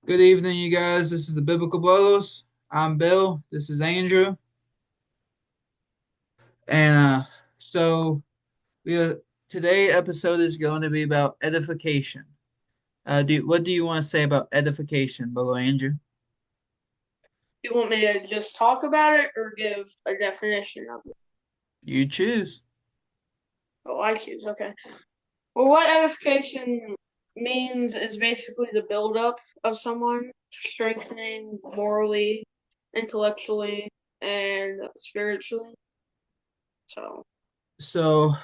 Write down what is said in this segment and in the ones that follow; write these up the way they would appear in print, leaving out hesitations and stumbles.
Good evening, you guys. This is the Biblical Brothers. I'm Bill. This is Andrew. And so we today episode is going to be about edification. What do you want to say about edification, Brother Andrew? You want me to just talk about it or give a definition of it? You choose. Oh, I choose. Okay. Well, what edification means is basically the buildup of someone, strengthening morally, intellectually, and spiritually. So, So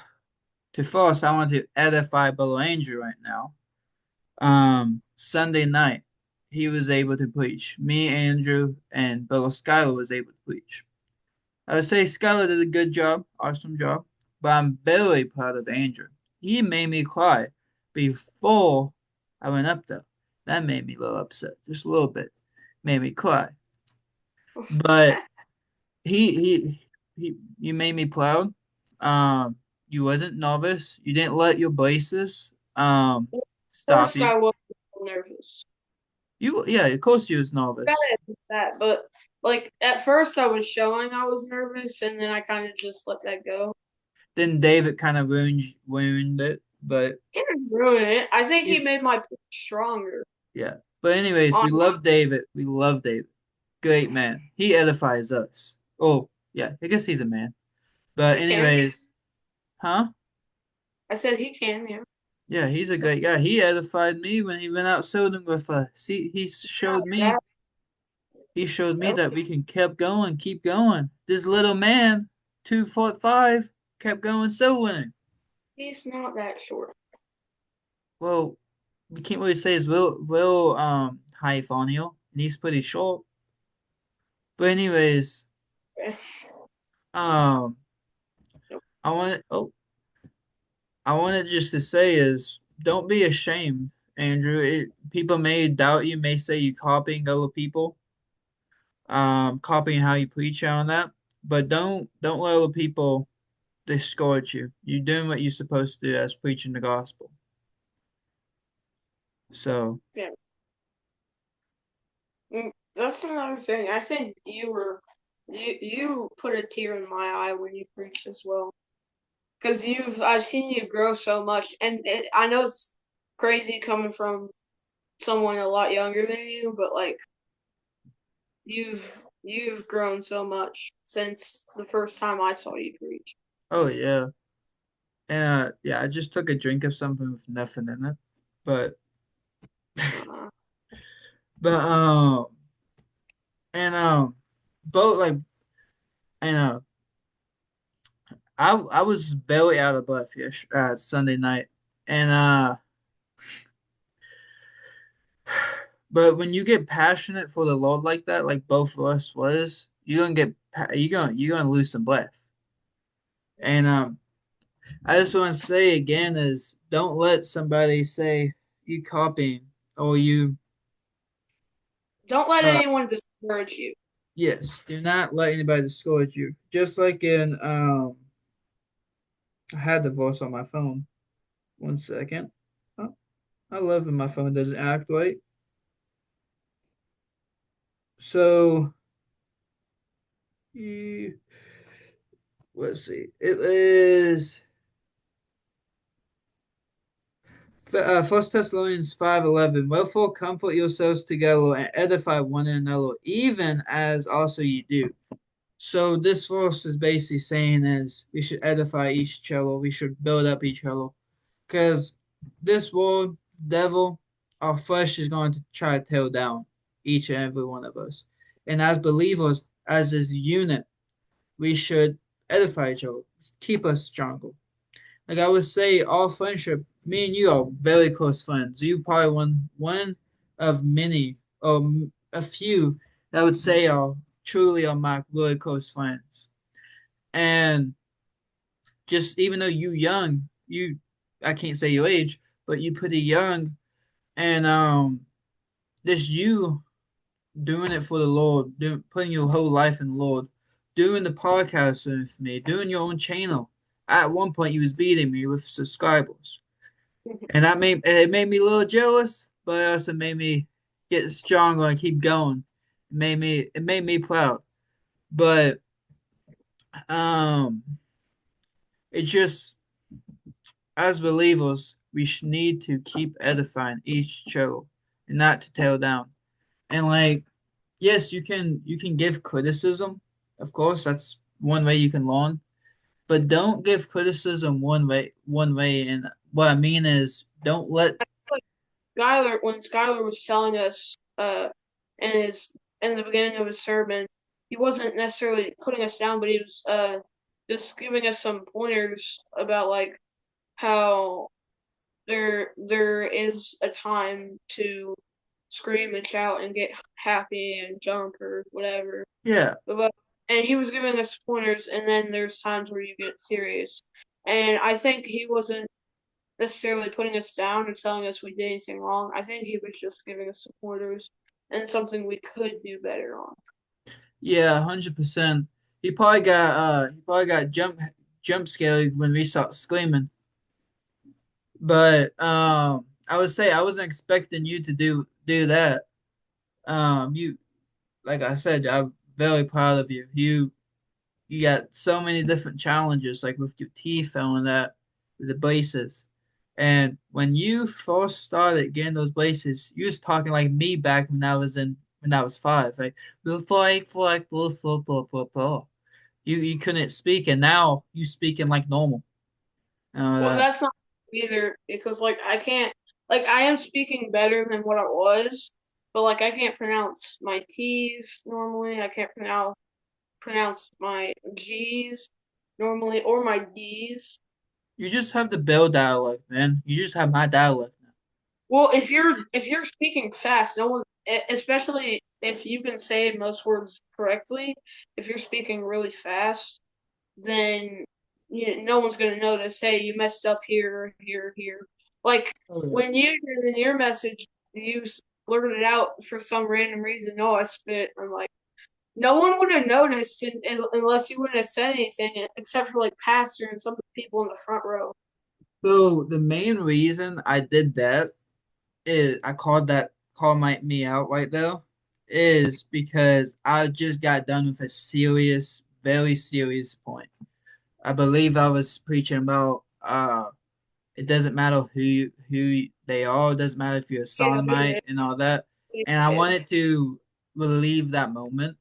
to first, I want to edify Brother Andrew right now. Sunday night, he was able to preach. Me, Andrew, and Brother Skylar was able to preach. I would say Skylar did a good job, awesome job, but I'm very proud of Andrew. He made me cry before I went up there. That made me a little upset, just a little bit. Made me cry. But he he you made me proud. You wasn't nervous. You didn't let your braces stop first you. I was nervous. You yeah, of course you was nervous. Gotta admit that, but like at first I was showing I was nervous, and then I kind of just let that go. Then David kind of ruined it, but He didn't ruin it. I think he he, made my pitch stronger. yeah. But anyways, we On love David. We love David. Great man. He edifies us. Oh, yeah. I guess he's a man. But he can. anyways, huh? I said he can, yeah. Yeah, he's a great guy. He edified me when he went out soldering with us. He showed me That, that okay. we can keep going. This little man, 2 foot five, kept going soldering. He's not that short. Well, we can't really say his real height on you, and he's pretty short. But anyways, um, I want I wanted just to say is don't be ashamed, Andrew. People may doubt you, may say you copying other people, copying how you preach on that, but don't let other people discourage you. You're doing what you're supposed to do as preaching the gospel. So Yeah. That's another thing. I think you put a tear in my eye when you preached as well. Because I've seen you grow so much, and I know it's crazy coming from someone a lot younger than you, but like you've grown so much since the first time I saw you preach. oh yeah. And yeah, I just took a drink of something with nothing in it. But Uh, but and both like and I was very out of breath Sunday night. And but when you get passionate for the Lord like that, like both of us was, you're gonna lose some breath. And I just want to say again is don't let somebody say you copying or you don't let uh anyone discourage you. yes, do not let anybody discourage you. Just like in I had the voice on my phone. 1 second. Oh, I love when my phone doesn't act right. So you let's see. It is First Thessalonians 5:11. Wherefore comfort yourselves together and edify one another, even as also you do. So this verse is basically saying is we should edify each other, we should build up each other, because this world, devil, our flesh is going to try to tear down each and every one of us. And as believers, as this unit, we should edify each other, keep us stronger. Like I would say, all friendship, me and you are very close friends. You probably one of many, or a few that I would say are my really close friends. And just even though you young, I can't say your age, but you pretty young, and just you doing it for the Lord, putting your whole life in the Lord, doing the podcast with me, doing your own channel. At one point, you was beating me with subscribers. And it made me a little jealous, but it also made me get stronger and keep going. It made me proud. But um, it's just as believers, we need to keep edifying each other and not to tear down. And like, yes, you can give criticism. Of course, that's one way you can learn. But don't give criticism one way. And what I mean is, don't let. Like Skylar, when Skylar was telling us, in his in the beginning of his sermon, he wasn't necessarily putting us down, but he was just giving us some pointers about like how there is a time to scream and shout and get happy and jump or whatever. Yeah, But and he was giving us pointers, and then there's times where you get serious. And I think he wasn't necessarily putting us down or telling us we did anything wrong. I think he was just giving us some pointers and something we could do better on. yeah, 100%. He probably got jump scared when we start screaming. But I would say I wasn't expecting you to do that. You like I said, I'm very proud of you. You got so many different challenges, like with your teeth and that, with the braces. And when you first started getting those braces, you was talking like me back when I was 5, like blah, blah, blah, blah, blah. You couldn't speak, and now you speaking like normal. Well, That that's not either because like I can't like I am speaking better than what I was, but like I can't pronounce my T's normally. I can't pronounce my G's normally or my D's. you just have the Bell dialect, man. You just have my dialect now. Well, if you're speaking fast, no one, especially if you can say most words correctly, if you're speaking really fast, then no one's gonna notice. Hey, you messed up here, here, here. Like Oh yeah. when you did in your message, you blurted out for some random reason. No, I spit. I'm like, no one would have noticed unless you wouldn't have said anything, except for like pastor and some of the people in the front row. So the main reason I did that is I called me out right there is because I just got done with a serious, very serious point. I believe I was preaching about it doesn't matter who they are, it doesn't matter if you're a Yeah, sodomite and all that. And I yeah, wanted to relieve that moment.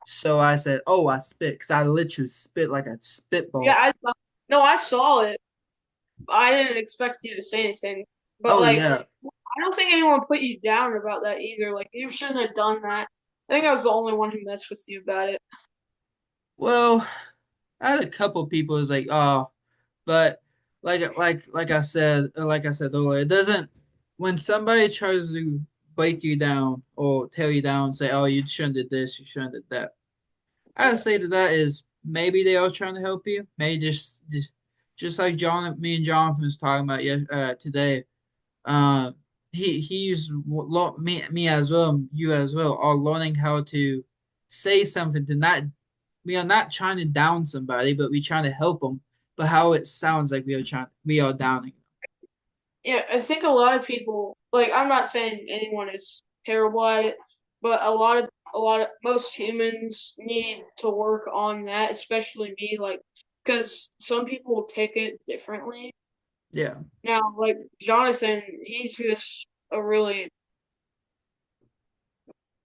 So I said, "Oh, I spit," because I literally spit like a yeah. spitball. I saw. No, I saw it. I didn't expect you to say anything, but Oh like, yeah. I don't think anyone put you down about that either. Like, you shouldn't have done that. I think I was the only one who messed with you about it. Well, I had a couple people who's like, "Oh," but like I said earlier, it doesn't. When somebody tries to break you down or tear you down, and say, "Oh, you shouldn't did this, you shouldn't did that," I'd Yeah, say to that is maybe they are trying to help you. Maybe just like me and Jonathan was talking about today. Uh, me as well, you as well, are learning how to say something to not. We are not trying to down somebody, but we trying to help them. But how it sounds like we are downing them. yeah. I think a lot of people, like, I'm not saying anyone is terrible at it, but most humans need to work on that, especially me, like, because some people take it differently. Yeah, Now, like Jonathan, he's just a really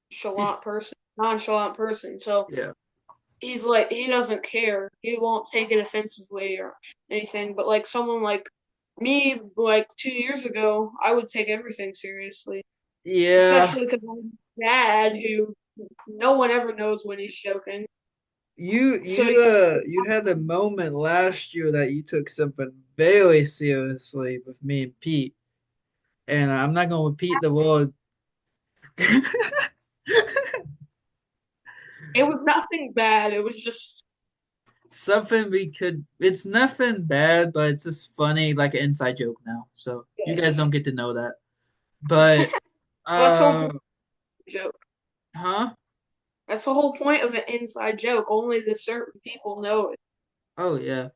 he's nonchalant person. So yeah, he's like he doesn't care. He won't take it offensively or anything. But like someone like me, like 2 years ago, I would take everything seriously, yeah. especially because I'm dad who no one ever knows when he's joking. You So you uh you had a moment last year that you took something very seriously with me and Pete, and I'm not gonna repeat the word. it was nothing bad. It was just Something we could. It's nothing bad, but it's just funny, like an inside joke now. So you guys don't get to know that. But that's the whole uh, point of the joke. huh? That's the whole point of an inside joke. Only the certain people know it. Oh yeah.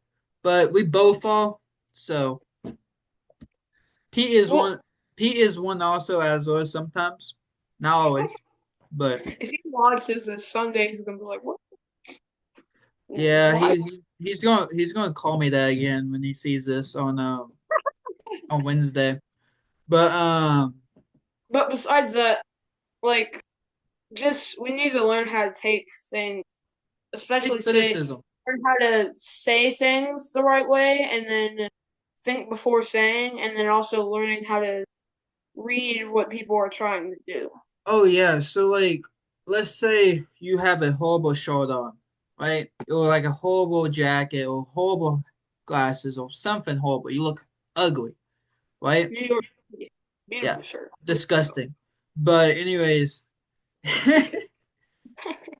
But we both fall. So Pete is Well, one. Pete is one also as well sometimes. Not always, but If he watches this Sunday, he's gonna be like, "What? yeah, Why?" he's gonna call me that again when he sees this on Wednesday. But But besides that, like, just we need to learn how to take things, especially take say criticism. learn how to say things the right way, and then think before saying, and then also learning how to read what people are trying to do. Oh yeah, so like let's say you have a horrible shirt on, right? Or like a horrible jacket or horrible glasses or something horrible. You look ugly, right? New York, Yeah, beautiful shirt. disgusting. But anyways,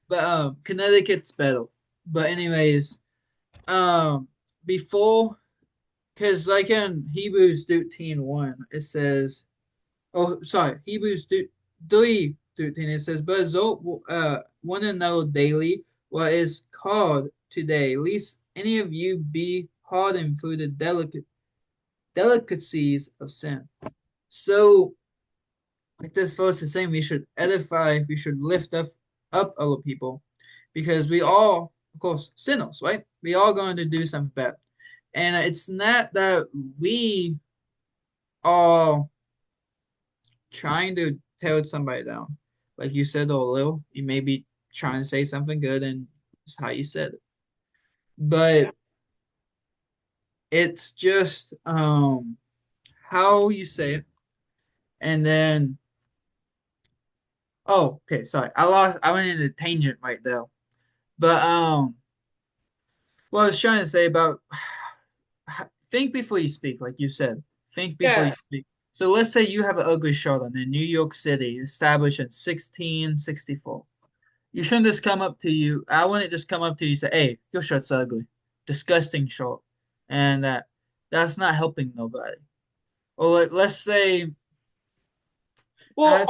but Connecticut's better. But anyways, um before because like in Hebrews 13:1 it says, oh sorry, Hebrews 3:13 it says, but exhort one another daily what is called today, lest any of you be hardened through the delicacies of sin. So like this verse is saying, we should edify, we should lift up other people, because we all, of course, sinners, right? We all going to do something bad, and it's not that we are trying to tear somebody down. Like you said earlier, you may be trying to say something good, and it's how you said it, Yeah. but it's just how you say it, and then oh, okay, sorry, I went in a tangent right there, but what I was trying to say about think before you speak, like you said. Think before you Yeah. speak. So let's say you have an ugly shirt on in New York City, established in 1664. You shouldn't just come up to you. I wouldn't just come up to you and say, "Hey, your shirt's ugly, disgusting shirt," and that's not helping nobody. Or let's say, Well, I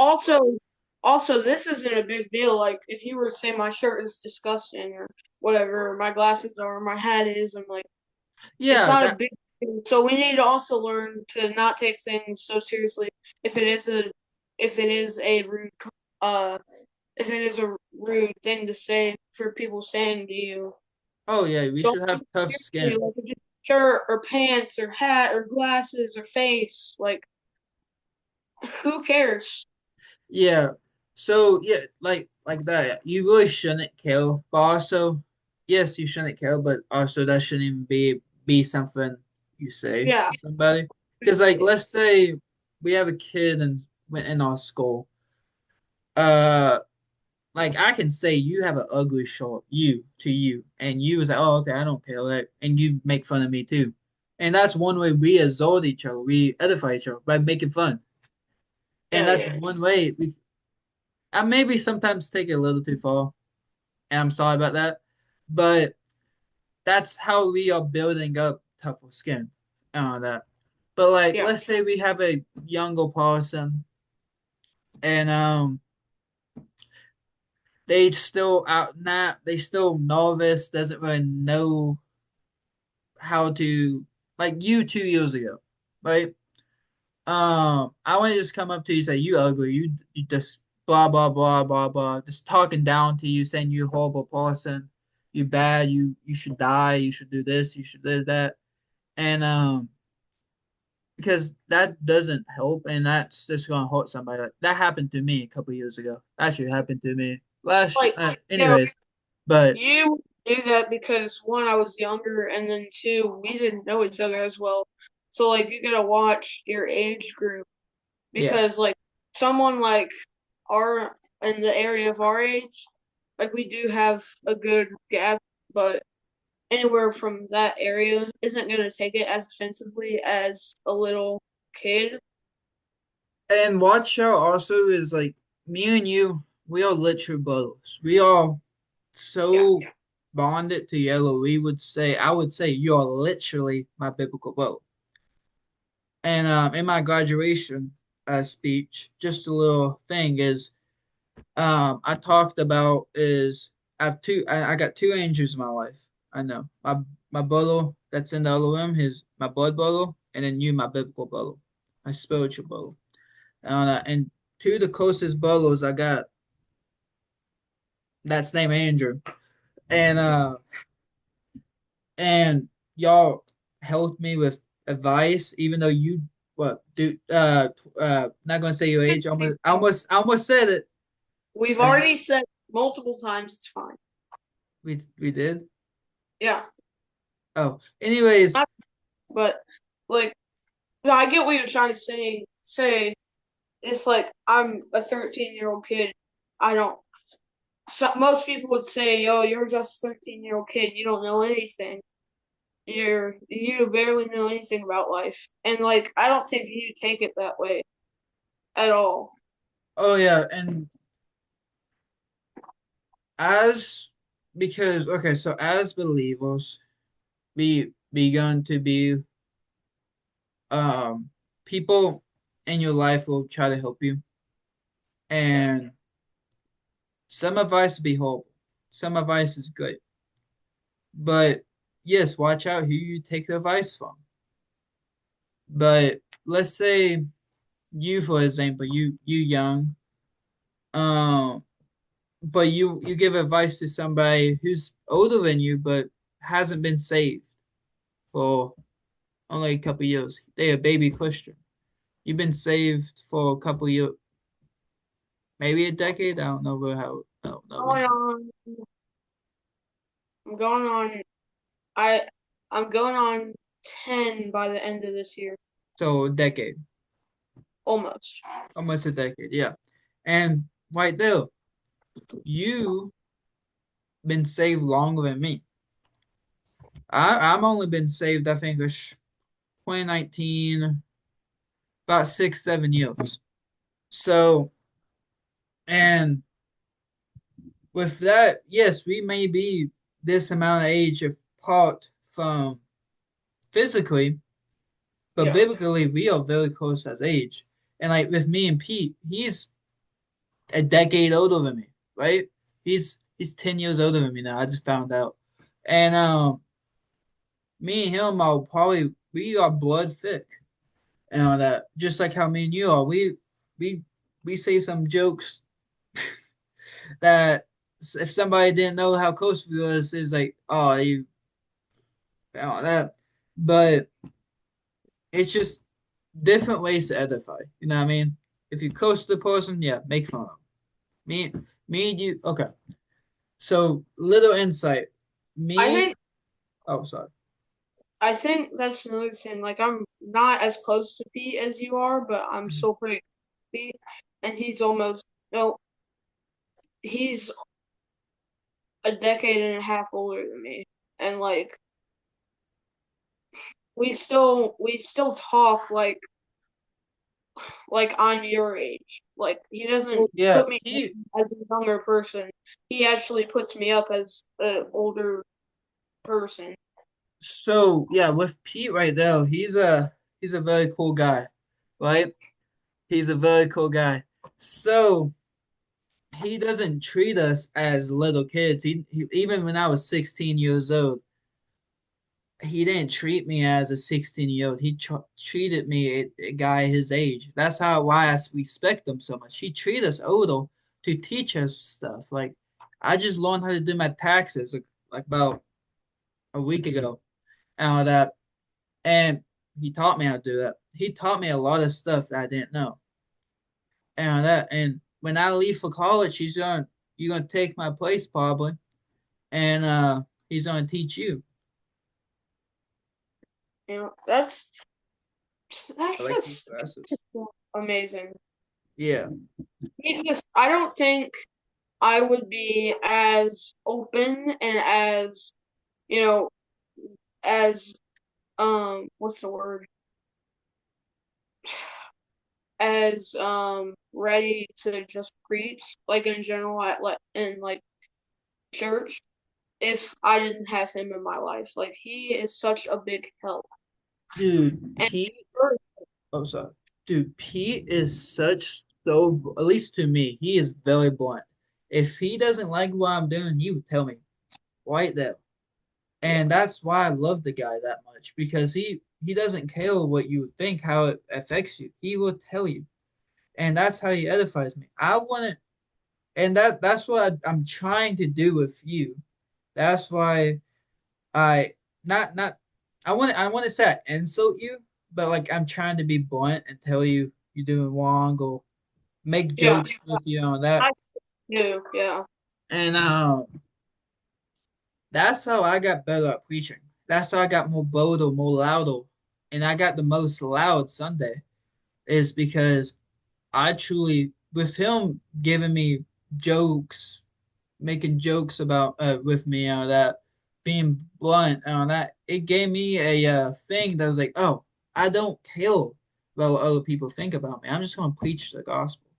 also, this isn't a big deal. Like, if you were to say my shirt is disgusting or whatever, or my glasses are, or my hat is, I'm like, it's yeah, not a that big deal. So we need to also learn to not take things so seriously. If it is a, if it is a rude, uh, if it is a rude thing to say for people saying to you, oh yeah, we don't should take have tough it seriously. skin. Like, if it's shirt or pants or hat or glasses or face, like, who cares? Yeah. So yeah, like that. You really shouldn't kill, but also, yes, you shouldn't kill, but also that shouldn't even be something you say Yeah. to somebody. Because like, let's say we have a kid in our school. Uh, like I can say you have an ugly shirt, you to you, and you was like, oh okay, I don't care, like, and you make fun of me too, and that's one way we exalt each other, we edify each other by making fun, and Yeah, that's yeah, one way we. I maybe sometimes take it a little too far, and I'm sorry about that, but that's how we are building up tougher skin and all that. But like, yeah. let's say we have a younger person, and they still novice, doesn't really know how to, like you 2 years ago, right? I want to just come up to you and say you ugly, you just blah blah blah blah blah, just talking down to you, saying you a horrible person, you bad, you should die, you should do this, you should do that, and because that doesn't help, and that's just gonna hurt somebody. Like, that happened to me a couple years ago. Actually, happened to me last. Like, you know, Anyways, but you do that because one, I was younger, and then two, we didn't know each other as well. So like, you gotta watch your age group yeah. because like someone like our in the area of our age, like we do have a good gap, but anywhere from that area isn't gonna take it as offensively as a little kid. And watch out also is like me and you, we are literal brothers. We are Yeah, so bonded together. I would say you're literally my biblical brother. And in my graduation speech, just a little thing is I talked about is I got two angels in my life. I know my brother that's in the other room, his my blood brother, and then you, my biblical brother, my spiritual brother. And two of the closest brothers I got. That's named Andrew. And and y'all helped me with advice, even though you what do not gonna say your age. I almost said it. We've I didn't. already said multiple times it's fine. We did. Yeah, Oh, anyways. but like, no, I get what you're trying to say. It's like I'm a 13-year-old kid. I don't. So most people would say, "Oh, you're just a 13-year-old kid. You don't know anything. You barely know anything about life." And like, I don't think you take it that way at all. Oh yeah, and as because okay, so as believers, we begun to be um people in your life will try to help you, and some advice will be horrible, some advice is good, but yes, watch out who you take the advice from. But let's say you, for example, you young, um, but you give advice to somebody who's older than you, but hasn't been saved for only a couple years. They a baby Christian. You've been saved for a couple years, maybe a decade. I don't know how. I don't know. Going on, I'm going on. I I'm going on 10 by the end of this year, So a decade, almost. almost a decade. Yeah, and right there, you been saved longer than me. I'm only been saved. I think it's 2019, about 6 7 years. So and with that, yes, we may be this amount of age apart from physically, but Yeah. biblically, we are very close as age. And like with me and Pete, he's a decade older than me, right? He's 10 years older than me now. I just found out. And me and him are probably we are blood thick and all that. Just like how me and you are. We we say some jokes that if somebody didn't know how close we was, it's like, oh, you all that. But it's just different ways to edify. You know what I mean? If you close to the person, yeah, make fun of them. Me, me and you. Okay. So little insight. I Me. think Oh, sorry. I think that's another thing. Like I'm not as close to Pete as you are, but I'm Mhm. still pretty close to Pete, and he's almost no, he's a decade and a half older than me, and like we still talk like I'm your age. Like he doesn't Well, yeah. put me He. as a younger person. He actually puts me up as an older person. So yeah, with Pete right there, he's a very cool guy, right? He's a very cool guy. So he doesn't treat us as little kids. He even when I was 16 years old, he didn't treat me as a 16-year-old. He treated me a guy his age. That's how why I respect him so much. He treated us older to teach us stuff. Like I just learned how to do my taxes like about a week ago and all that. And he taught me how to do that. He taught me a lot of stuff that I didn't know and all that. And when I leave for college, you're gonna take my place probably, and he's gonna teach you. You know, I that's like these just glasses. amazing. Yeah. I don't think I would be as open and as you know as what's the word, as ready to just preach like in general at like in like church if I didn't have him in my life. Like he is such a big help. Dude, And Pete. Oh, sorry. Dude, Pete is such so. At least to me, he is very blunt. If he doesn't like what I'm doing, he would tell me right there. yeah, And that's why I love the guy that much because he doesn't care what you think, how it affects you. He will tell you. and that's how he edifies me. I want to, and that's what I'm trying to do with you. That's why I not I want to say I insult you, but like I'm trying to be blunt and tell you you're doing wrong or make Yeah, jokes with you on that. I do. Yeah. And that's how I got better at preaching. That's how I got more bolder, more louder, and I got the most loud Sunday is because I truly, with him giving me jokes, making jokes about with me and that, being blunt and that, it gave me a thing that was like, oh, I don't care about what other people think about me. I'm just going to preach the gospel,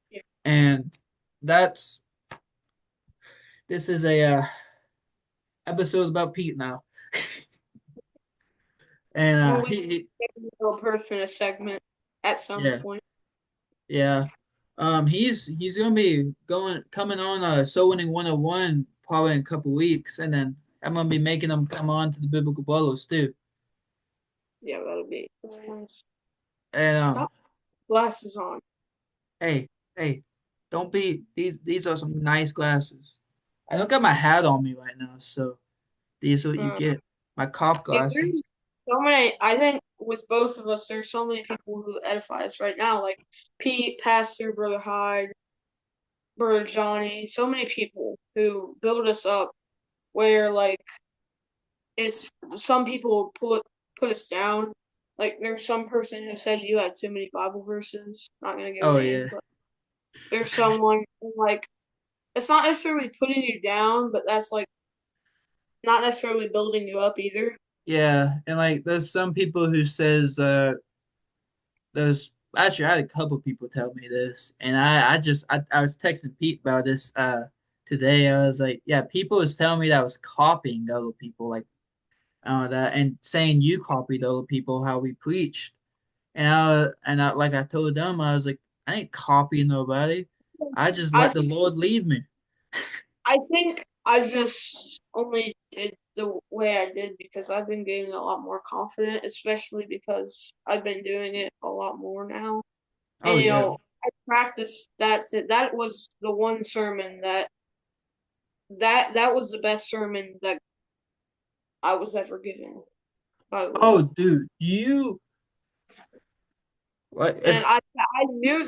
Yeah. and that's this is a episode about Pete now, and Well, we he get a little person a segment at some yeah. point. Yeah. He's gonna be going coming on Soul Winning 101 probably in a couple weeks, and then I'm gonna be making him come on to the Biblical Bolos too. Yeah, that'll be nice. And Stop glasses on. hey, hey, don't be these are some nice glasses. I don't got my hat on me right now, so these are what you Uh, get. My cop yeah, there's glasses. so many. I think with both of us, there's so many people who edify us right now, like Pete, Pastor, Brother Hyde, Brother Johnny. So many people who build us up. Where like it's some people put us down. Like there's some person who said you had too many Bible verses. Not gonna give Oh names, yeah. but there's someone who, like it's not necessarily putting you down, but that's like not necessarily building you up either. Yeah, and like there's some people who says there's actually I had a couple people tell me this, and I was texting Pete about this today. I was like, yeah, people was telling me that I was copying other people, like that, and saying you copied other people how we preached, and I like I told them I was like, I ain't copying nobody. I just I let the Lord lead me. I think I just only did the way I did because I've been getting a lot more confident, especially because I've been doing it a lot more now. Oh And yeah, I practiced that. That was the one sermon that was the best sermon that I was ever given by the oh Lord. dude, you what And if I knew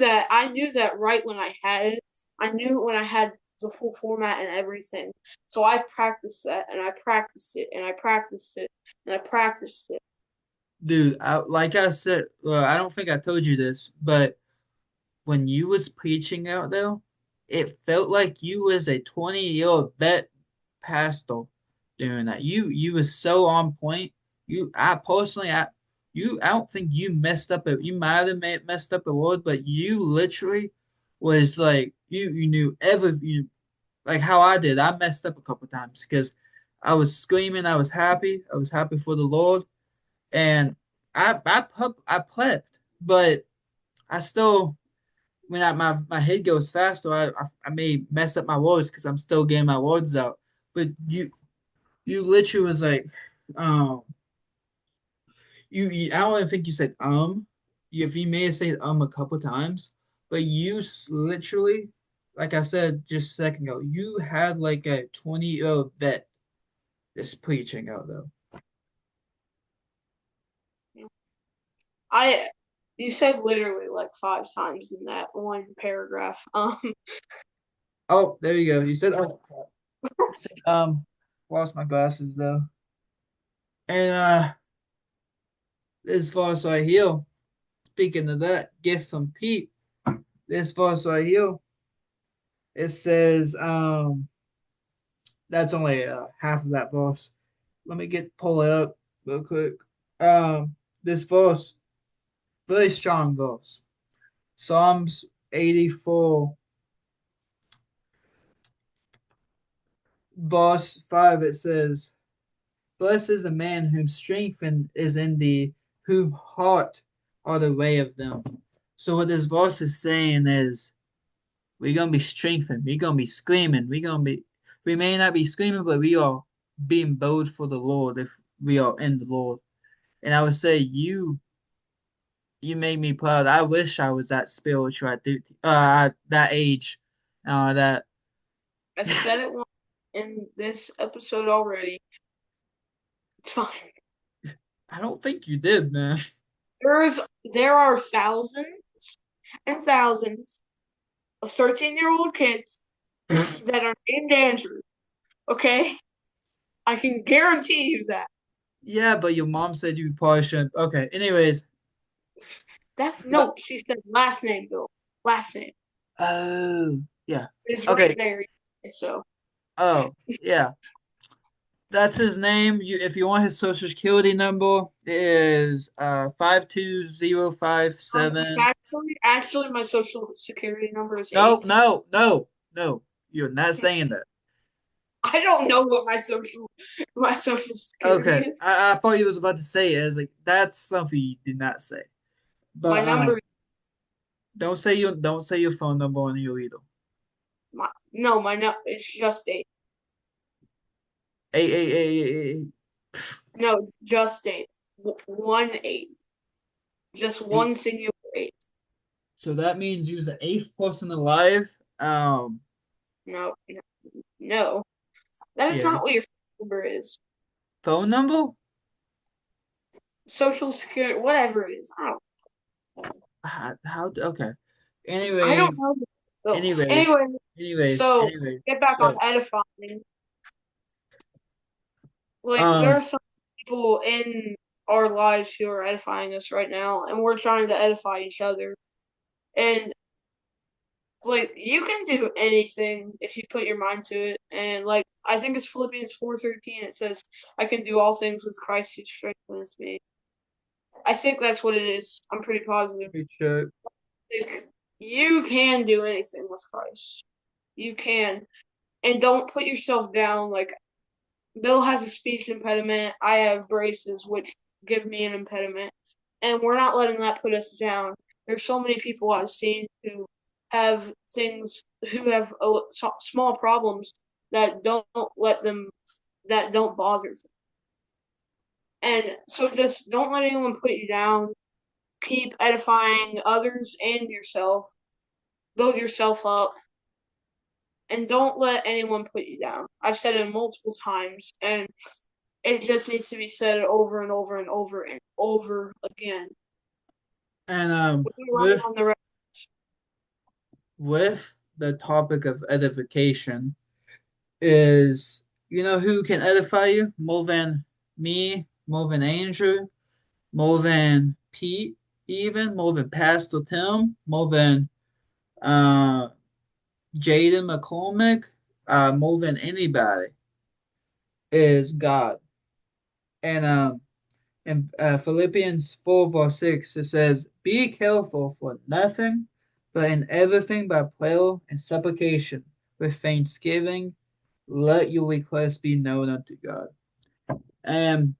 that right when I had it. I knew when I had the full format and everything. So I practiced that and I practiced it and I practiced it and I practiced it. dude, like I said, I don't think I told you this, but when you was preaching out there, it felt like you was a 20-year vet pastor doing that. You was so on point. I personally, I don't think you messed up. You might have messed up a word, but you literally was like you knew you like how I did. I messed up a couple times because I was screaming. I was happy. I was happy for the Lord, and I prepped, but I still when my head goes faster, I may mess up my words because I'm still getting my words out. But you literally was like, um, I don't even think you said if you may have said a couple times, but literally, like I said just a second ago, you had like a 20-year vet just preaching out though. I you said literally like 5 times in that one paragraph. Oh, there you go. You said you said, lost my glasses though, and this verse right here. Speaking of that gift from Pete, this verse right here, it says, that's only half of that verse. Let me pull it up real quick. This verse, very strong verse. Psalms 84, verse 5, it says, blessed is the man whom strength is in thee, whom heart are the way of them. So what this verse is saying is, we're gonna be strengthened. We're gonna be screaming. We may not be screaming, but we are being bold for the Lord if we are in the Lord. And I would say You made me proud. I wish I was that spiritual at that age. That I've said it once in this episode already. It's fine. I don't think you did, man. There's there are thousands and thousands of 13-year-old kids that are named Andrew. Okay? I can guarantee you that. Yeah, but your mom said you probably shouldn't. Okay, anyways, That's but no, she said last name, Bill. Last name. oh yeah, It's right okay. there. So Oh yeah, that's his name. If you want his social security number, it is 52057. actually my social security number is No, 8. no, no, no. You're not saying that. I don't know what my social security Okay, is. I thought you was about to say it. I was like, that's something you did not say. My But number don't say your phone number on your either. my no, my no it's just 8. Eight, No, just 8. 1 8. Just eight. one singular 8. So that means you're the eighth person alive. No, no, no. That is not Yes. what your phone number is. Phone number? Social security, whatever it is. Okay. I don't Anyways, know. So, anyways, anyway, anyways, so anyways. get back on So, edifying. Like there um, are some people in our lives who are edifying us right now, and we're trying to edify each other. And like you can do anything if you put your mind to it. And like I think it's Philippians 4:13. It says, "I can do all things with Christ who strengthens me." I think that's what it is. I'm pretty positive. let me check. Like you can do anything with Christ. You can, and don't put yourself down. Like Bill has a speech impediment. I have braces, which give me an impediment. And we're not letting that put us down. There's so many people I've seen who have things, who have small problems that don't let them, that don't bother them. And so just don't let anyone put you down. Keep edifying others and yourself. Build yourself up. And don't let anyone put you down. I've said it multiple times. And it just needs to be said over and over and over and over again. And We're running on the right. with the topic of edification is who can edify you more than me, more than Andrew, more than Pete, even more than Pastor Tim, more than uh Jaden McCormick, more than anybody is God. And in Philippians 4 verse 6, it says, "Be careful for nothing, but in everything by prayer and supplication with thanksgiving, let your requests be known unto God." And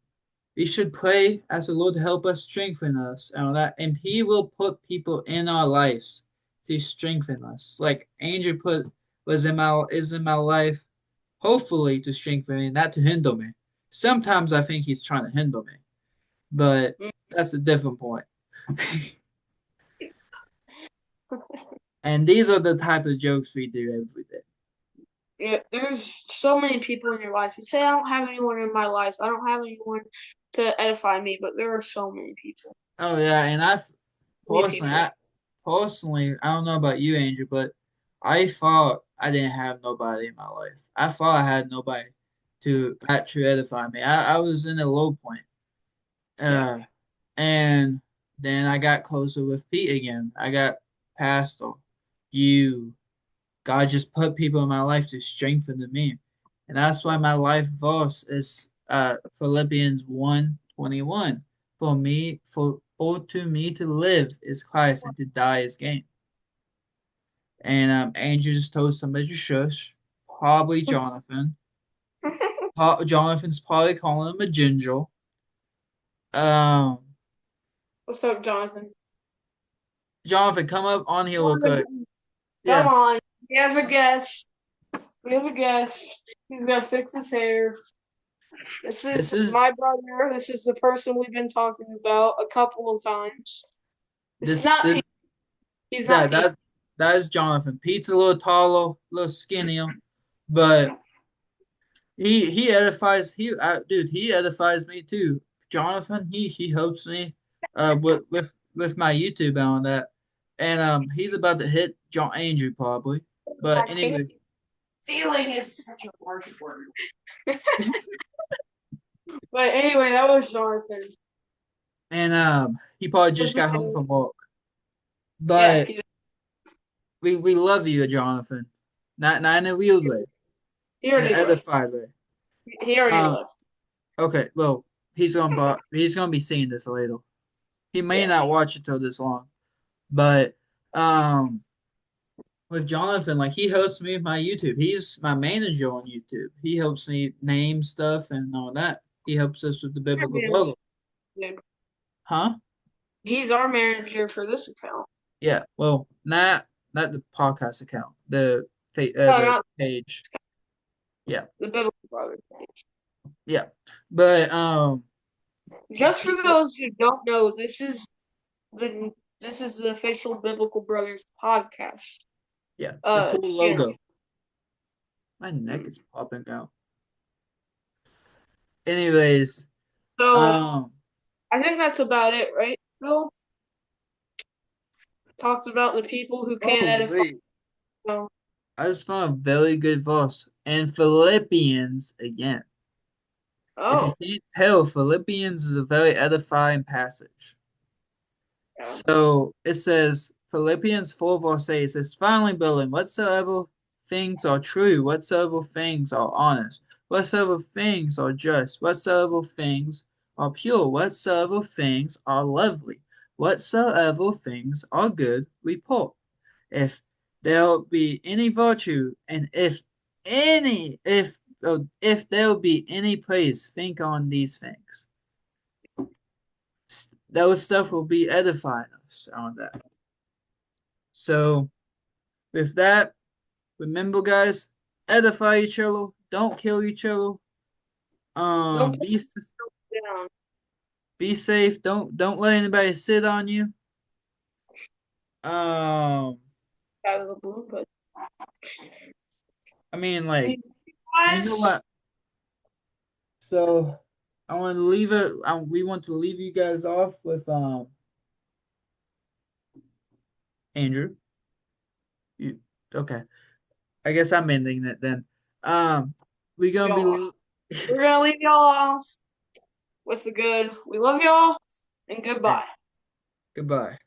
we should pray as the Lord to help us strengthen us and all that, and He will put people in our lives to strengthen us. Like Andrew put was in my is in my life, hopefully to strengthen me, not to hinder me. Sometimes I think he's trying to hinder me, but that's a different point. And these are the type of jokes we do every day. Yeah, there's so many people in your life. You say I don't have anyone in my life. I don't have anyone to edify me, but there are so many people. Oh yeah, and Many personally, people. I personally, I don't know about you, Andrew, but I thought I didn't have nobody in my life. I thought I had nobody to actually edify me. I was in a low point. Yeah. Uh, and then I got closer with Pete again. I got Pastor, you. God just put people in my life to strengthen me. And that's why my life verse is Philippians 1:21. For to me to live is Christ and to die is gain. And Andrew just told somebody to shush. Probably Jonathan. Jonathan's probably calling him a ginger. Um, What's up, Jonathan? Jonathan, come up on here real quick. Come Yeah, on. We have a guest. We have a guest. He's gonna fix his hair. This this is is my brother. This is the person we've been talking about a couple of times. It's This not Pete. this He's not that Pete. that that is Jonathan. Pete's a little taller, a little skinnier, but he edifies dude, he edifies me too. Jonathan, he helps me with my YouTube on that. And he's about to hit John Andrew probably. I But can't. anyway, Feeling is such a harsh word. But anyway, that was Jonathan. and he probably just got home from work. Yeah, But we love you, Jonathan. Not in a weird way, he in an already left. edified way. He already Uh left. okay, well, he's gonna be seeing this later. He may Yeah. not watch it till this long. But um with Jonathan, like he helps me with my YouTube. He's my manager on YouTube. He helps me name stuff and all that. He helps us with the biblical brother. Dude. Huh? He's our manager for this account. Yeah. Well, not the podcast account. No, The not page. Yeah. the Biblical Brothers. Yeah. But Just for he those who don't know, the this is the official Biblical Brothers podcast. yeah, the cool Channel. logo. My neck is popping out. Anyways, So um I think that's about it, right, Bill? Talked about the people who can't oh edify. wait. So, I just found a very good verse. And Philippians again. If you oh, can't tell, Philippians is a very edifying passage. yeah. So it says, Philippians 4 verse 8, it says, finally, brethren, whatsoever things are true, whatsoever things are honest, whatsoever things are just, whatsoever things are pure, whatsoever things are lovely, whatsoever things are good report. If there be any virtue, and if there be any praise, think on these things. Those stuff will be edifying us on that. So with that, remember guys, edify each other, don't kill each other. Don't put Be it down be safe. Don't let anybody sit on you. Um, out of the blue, but I mean like you know guys, what? So I want to leave it. We want to leave you guys off with Andrew. You okay? I guess I'm ending it then. We're gonna y'all. be We're gonna leave y'all off. What's the good? We love y'all, and and goodbye. goodbye.